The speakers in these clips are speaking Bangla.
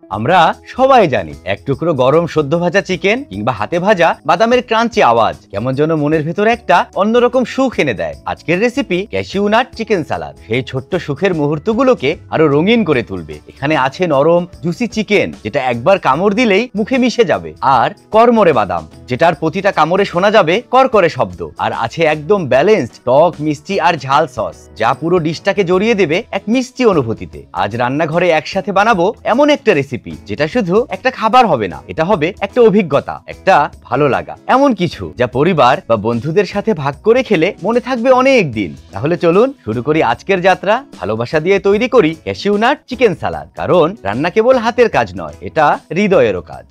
আমরা সবাই জানি এক টুকরো গরম সদ্য ভাজা চিকেন কিংবা হাতে ভাজা বাদামের ক্রাঞ্চি আওয়াজ কেমন যেন মনের ভেতরে একটা অন্যরকম সুখ এনে দেয়। আজকের রেসিপি ক্যাশিউ নাট চিকেন সালাদ সেই ছোট্ট সুখের মুহূর্তগুলোকে আরো রঙিন করে তুলবে। এখানে আছে নরম জুসি চিকেন যেটা একবার কামড় দিলেই মুখে মিশে যাবে, আর কড়মড়ে বাদাম যেটার প্রতিটা কামড়ে শোনা যাবে করকরে শব্দ, আর আছে একদম ব্যালেন্সড টক মিষ্টি আর ঝাল সস যা পুরো ডিশটাকে জড়িয়ে দেবে এক মিষ্টি অনুভূতিতে। আজ রান্নাঘরে একসাথে বানাবো এমন একটা রেসিপি যেটা শুধু একটা খাবার হবে না, এটা হবে একটা অভিজ্ঞতা, একটা ভালো লাগা, এমন কিছু যা পরিবার বা বন্ধুদের সাথে ভাগ করে খেলে মনে থাকবে অনেক দিন। তাহলে চলুন শুরু করি আজকের যাত্রা। ভালোবাসা দিয়ে তৈরি করি ক্যাশিউ নাট চিকেন সালাদ, কারণ রান্না কেবল হাতের কাজ নয়, এটা হৃদয়েরও কাজ।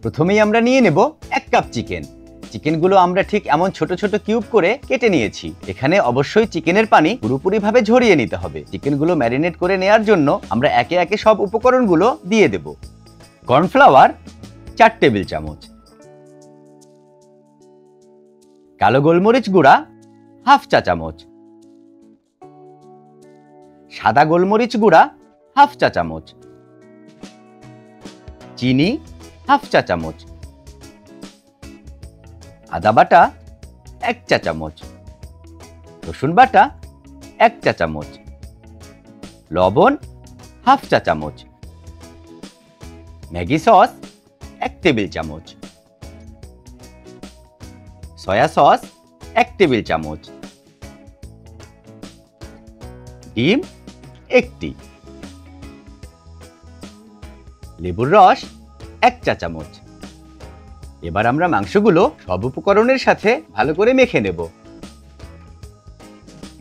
প্রথমেই আমরা নিয়ে নেব 1 কাপ চিকেন। চিকেনগুলো আমরা ঠিক এমন ছোট ছোট কিউব করে কেটে নিয়েছি। এখানে অবশ্যই চিকেনের পানি পুরোপুরি ভাবে ঝরিয়ে নিতে হবে। চিকেনগুলো ম্যারিনেট করে নেওয়ার জন্য আমরা একে একে সব উপকরণগুলো দিয়ে দেব। কর্নফ্লাওয়ার 4 টেবিল চামচ, কালো গোলমরিচ গুঁড়া হাফ চা চামচ, সাদা গোলমরিচ গুঁড়া হাফ চা চামচ, চিনি হাফ চা চামচ, আদা বাটা 1 চা চামচ, রসুন বাটা 1 চা চামচ, লবণ হাফ চা চামচ, ম্যাগি সস 1 টেবিল চামচ, সয়া সস 1 টেবিল চামচ, ডিম 1টি, লেবুর রস 1 চা চামচ। এবার আমরা মাংসগুলো সব উপকরণের সাথে ভালো করে মেখে নেব।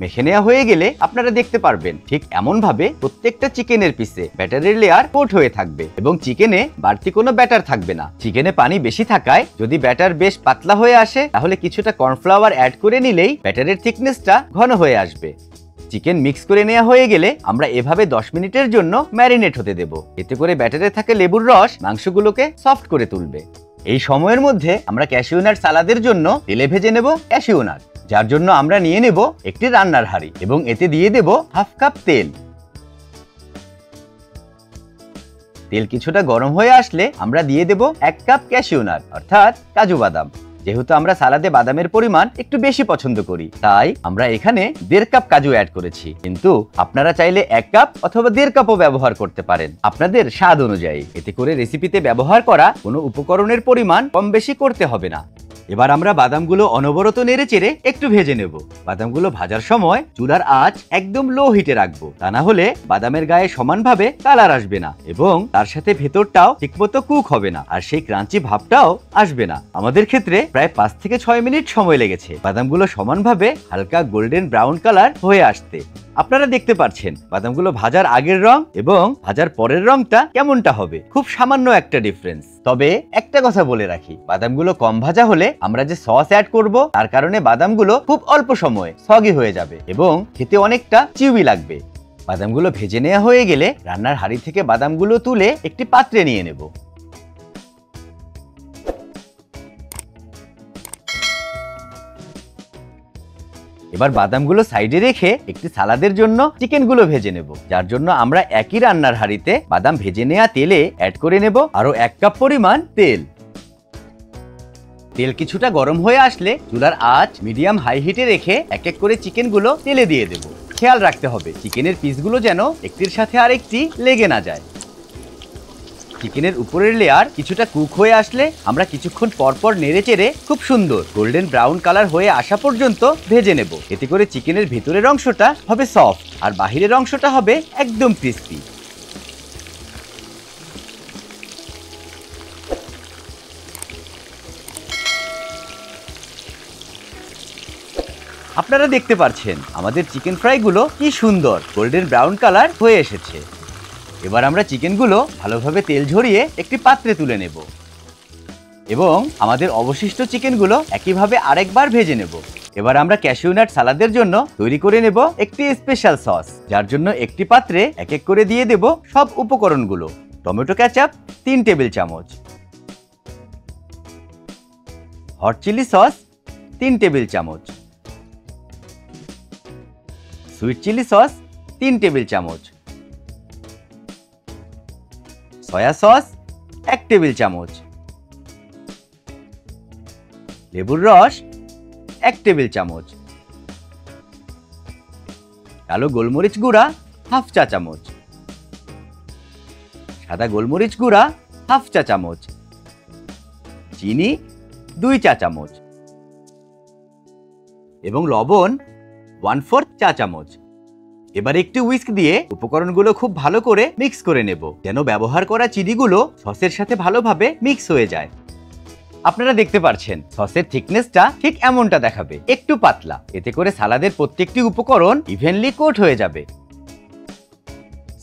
মেখে নেওয়া হয়ে গেলে আপনারা দেখতে পারবেন ঠিক এমন ভাবে প্রত্যেকটা চিকেনের পিসে ব্যাটারের লেয়ার কোট হয়ে থাকবে এবং চিকেনে বাড়তি কোনো ব্যাটার থাকবে না। চিকেনে পানি বেশি থাকায় যদি ব্যাটার বেশ পাতলা হয়ে আসে তাহলে কিছুটা কর্নফ্লাওয়ার অ্যাড করে নিলেই ব্যাটারের থিকনেসটা ঘন হয়ে আসবে। চিকেন মিক্স করে নেওয়া হয়ে গেলে আমরা এভাবে 10 মিনিটের জন্য ম্যারিনেট হতে দেব। এতে করে ব্যাটারে থাকে লেবুর রস মাংসগুলোকে সফট করে তুলবে। এই সময়ের মধ্যে আমরা ক্যাশিউ নাট সালাদের জন্য তেলে ভেজে নেব ক্যাশিউ নাট, যার জন্য আমরা নিয়ে নেব একটি রান্নার হাঁড়ি এবং এতে দিয়ে দেব হাফ কাপ তেল। তেল কিছুটা গরম হয়ে আসলে আমরা দিয়ে দেব 1 কাপ ক্যাশিউ নাট অর্থাৎ কাজু বাদাম। যেহেতু আমরা সালাদে বাদামের পরিমাণ একটু বেশি পছন্দ করি তাই আমরা এখানে 1.5 কাপ কাজু অ্যাড করেছি, কিন্তু আপনারা চাইলে 1 কাপ অথবা 1.5 কাপও ব্যবহার করতে পারেন আপনাদের স্বাদ অনুযায়ী। এতে করে রেসিপিতে ব্যবহার করা কোনো উপকরণের পরিমাণ কম বেশি করতে হবে না। এবার আমরা বাদামগুলো অনবরত নেড়েচেড়ে একটু ভেজে নেব। বাদামগুলো ভাজার সময় চুলার আঁচ একদম লো হিটে রাখবো, তা না হলে বাদামের গায়ে সমানভাবে কালার আসবে না এবং তার সাথে ভেতরটাও ঠিকমতো কুক হবে না, আর সেই ক্রাঞ্চি ভাবটাও আসবে না। আমাদের ক্ষেত্রে প্রায় 5 থেকে 6 মিনিট সময় লেগেছে বাদামগুলো সমানভাবে হালকা গোল্ডেন ব্রাউন কালার হয়ে আসতে। আপনারা দেখতে পাচ্ছেন বাদামগুলো ভাজার আগের রং এবং ভাজার পরের রংটা কেমনটা হবে, খুব সামান্য একটা ডিফারেন্স। তবে একটা কথা বলে রাখি, বাদামগুলো কম ভাজা হলে আমরা যে সস অ্যাড করব তার কারণে বাদামগুলো খুব অল্প সময়ে সগি হয়ে যাবে এবং খেতে অনেকটা চিউই লাগবে। বাদামগুলো ভেজে নেওয়া হয়ে গেলে রান্নার হাঁড়ি থেকে বাদামগুলো তুলে একটি পাত্রে নিয়ে নেব। এবার বাদামগুলো সাইডে রেখে একটি সালাদের জন্য চিকেনগুলো ভেজে নেব, যার জন্য আমরা একই রান্নার হাঁড়িতে বাদাম ভেজে নেওয়া তেলে অ্যাড করে নেব আরো 1 কাপ পরিমাণ তেল। তেল কিছুটা গরম হয়ে আসলে চুলার আঁচ মিডিয়াম হাই হিটে রেখে এক এক করে চিকেনগুলো তেলে দিয়ে দেব। খেয়াল রাখতে হবে চিকেনের পিসগুলো যেন একটির সাথে আরেকটি লেগে না যায়। চিকেনের উপরের লেয়ার কিছুটা কুক হয়ে আসলে আমরা কিছুক্ষণ পরপর নেড়েচেড়ে খুব সুন্দর গোল্ডেন ব্রাউন কালার হয়ে আসা পর্যন্ত ভেজে নেব। এতে করে চিকেনের ভিতরের অংশটা হবে সফট আর বাহিরের অংশটা হবে একদম ক্রিস্পি। আপনারা দেখতে পাচ্ছেন আমাদের চিকেন ফ্রাইগুলো কি সুন্দর গোল্ডেন ব্রাউন কালার হয়ে এসেছে। এবার আমরা চিকেনগুলো ভালোভাবে তেল ঝরিয়ে একটি পাত্রে তুলে নেব এবং আমাদের অবশিষ্ট চিকেনগুলো একইভাবে আরেকবার ভেজে নেব। এবার আমরা ক্যাশিউ নাট সালাদের জন্য তৈরি করে নেব একটি স্পেশাল সস, যার জন্য একটি পাত্রে এক এক করে দিয়ে দেব সব উপকরণগুলো। টমেটো কেচাপ 3 টেবিল চামচ, হট চিলি সস 3 টেবিল চামচ, সুইট চিলি সস 3 টেবিল চামচ, সয়া সস 1 টেবিল চামচ, লেবুর রস 1 টেবিল চামচ, কালো গোলমরিচ গুঁড়া হাফ চা চামচ, সাদা গোলমরিচ গুঁড়া হাফ চা চামচ, চিনি 2 চা চামচ এবং লবণ 1/4 চা চামচ। এবার একটু হুইস্ক দিয়ে উপকরণগুলো খুব ভালো করে মিক্স করে নেব, যেন ব্যবহার করা চিনিগুলো সসের সাথে ভালোভাবে মিক্স হয়ে যায়। আপনারা দেখতে পাচ্ছেন সসের থিকনেসটা ঠিক এমনটা দেখাবে, একটু পাতলা। এতে করে সালাদের প্রত্যেকটি উপকরণ ইভেনলি কোট হয়ে যাবে।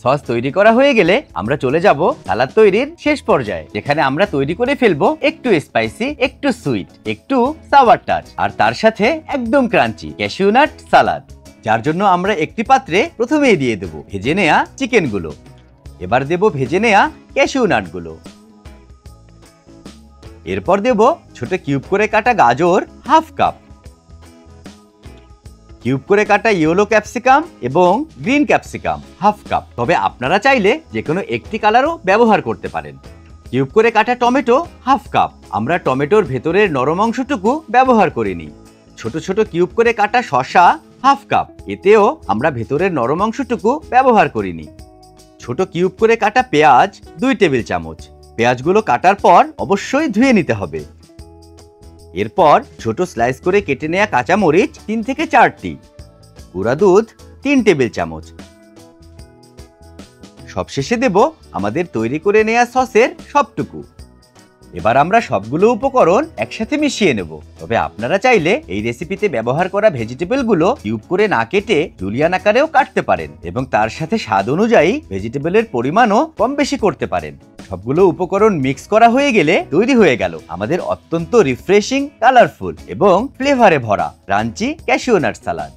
সস তৈরি করা হয়ে গেলে আমরা চলে যাব সালাদ তৈরির শেষ পর্যায়ে, যেখানে আমরা তৈরি করে ফেলবো একটু স্পাইসি, একটু সুইট, একটু সাওয়ার টাচ, আর তার সাথে একদম ক্রাঞ্চি ক্যাশিউ নাট সালাদ, যার জন্য আমরা একটি পাত্রে প্রথমেই দিয়ে দেব ভেজে নেওয়া চিকেনগুলো। এবার দেব ভেজে নেওয়া ক্যাশিউ নাটগুলো। এরপর দেব ছোট কিউব করে কাটা গাজর হাফ কাপ, কিউব করে কাটা ইয়েলো ক্যাপসিকাম এবং গ্রিন ক্যাপসিকাম হাফ কাপ, তবে আপনারা চাইলে যে কোনো একটি কালারও ব্যবহার করতে পারেন। কিউব করে কাটা টমেটো হাফ কাপ, আমরা টমেটোর ভেতরের নরম অংশটুকু ব্যবহার করিনি। ছোট ছোট কিউব করে কাটা শসা হাফ কাপ, এতেও আমরা ভেতরের নরম অংশটুকু ব্যবহার করিনি। ছোট কিউব করে কাটা পেঁয়াজ 2 টেবিল চামচ, পেঁয়াজগুলো কাটার পর অবশ্যই ধুয়ে নিতে হবে। এরপর ছোট স্লাইস করে কেটে নেওয়া কাঁচামরিচ 3 থেকে 4টি, গুঁড়া দুধ 3 টেবিল চামচ। সবশেষে দেব আমাদের তৈরি করে নেওয়া সসের সবটুকু। এবার আমরা সবগুলো উপকরণ একসাথে মিশিয়ে নেব, তবে আপনারা চাইলে এই রেসিপিতে ব্যবহার করা ভেজিটেবলগুলো কিউব করে না কেটে জুলিয়ান আকারেও কাটতে পারেন এবং তার সাথে স্বাদ অনুযায়ী ভেজিটেবলের পরিমাণও কম বেশি করতে পারেন। সবগুলো উপকরণ মিক্স করা হয়ে গেলে তৈরি হয়ে গেল আমাদের অত্যন্ত রিফ্রেশিং, কালারফুল এবং ফ্লেভারে ভরা ক্রাঞ্চি ক্যাশিউ নাট সালাদ।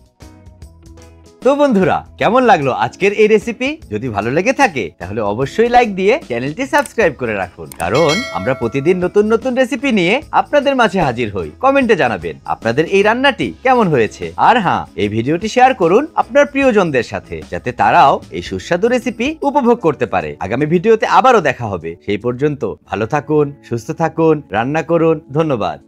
তো বন্ধুরা, কেমন লাগলো আজকের এই রেসিপি? যদি ভালো লেগে থাকে তাহলে অবশ্যই লাইক দিয়ে চ্যানেলটি সাবস্ক্রাইব করে রাখুন, কারণ আমরা প্রতিদিন নতুন নতুন রেসিপি নিয়ে আপনাদের মাঝে হাজির হই। কমেন্টে জানাবেন আপনাদের এই রান্নাটি কেমন হয়েছে, আর হ্যাঁ, এই ভিডিওটি শেয়ার করুন আপনার প্রিয়জনদের সাথে, যাতে তারাও এই সুস্বাদু রেসিপি উপভোগ করতে পারে। আগামী ভিডিওতে আবারও দেখা হবে, সেই পর্যন্ত ভালো থাকুন, সুস্থ থাকুন, রান্না করুন। ধন্যবাদ।